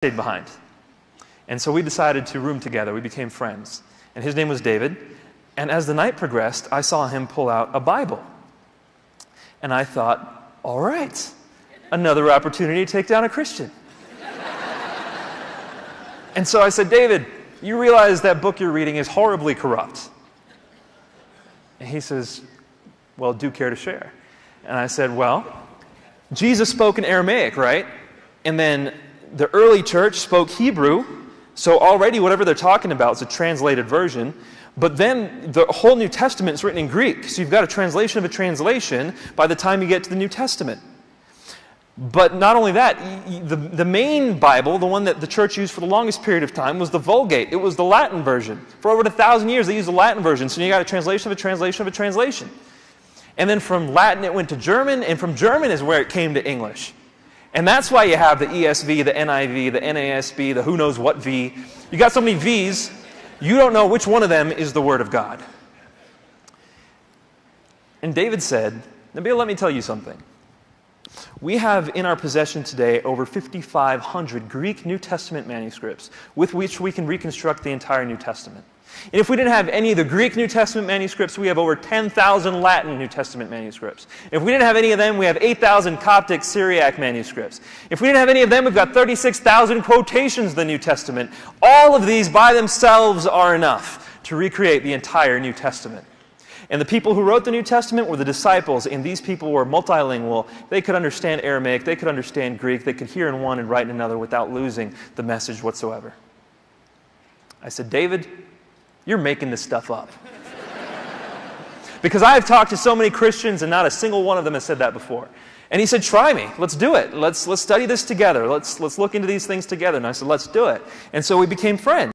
stayed behind. And so we decided to room together. We became friends. And his name was David. And as the night progressed, I saw him pull out a Bible. And I thought, all right, another opportunity to take down a Christian. And so I said, David, you realize that book you're reading is horribly corrupt. And he says, well, do care to share? And I said, well, Jesus spoke in Aramaic, right? And then the early church spoke Hebrew, so already whatever they're talking about is a translated version. But then the whole New Testament is written in Greek, so you've got a translation of a translation by the time you get to the New Testament. But not only that, the main Bible, the one that the church used for the longest period of time, was the Vulgate. It was the Latin version. For over 1,000 years, they used the Latin version, so you got a translation of a translation of a translation. And then from Latin, it went to German, and from German is where it came to English. And that's why you have the ESV, the NIV, the NASB, the who knows what V. You got so many Vs, you don't know which one of them is the Word of God. And David said, Nabeel, let me tell you something. We have in our possession today over 5,500 Greek New Testament manuscripts with which we can reconstruct the entire New Testament. And if we didn't have any of the Greek New Testament manuscripts, we have over 10,000 Latin New Testament manuscripts. If we didn't have any of them, we have 8,000 Coptic Syriac manuscripts. If we didn't have any of them, we've got 36,000 quotations of the New Testament. All of these by themselves are enough to recreate the entire New Testament. And the people who wrote the New Testament were the disciples, and these people were multilingual. They could understand Aramaic, they could understand Greek, they could hear in one and write in another without losing the message whatsoever. I said, David, you're making this stuff up. Because I've talked to so many Christians and not a single one of them has said that before. And he said, try me. Let's do it. Let's study this together. Let's look into these things together. And I said, let's do it. And so we became friends.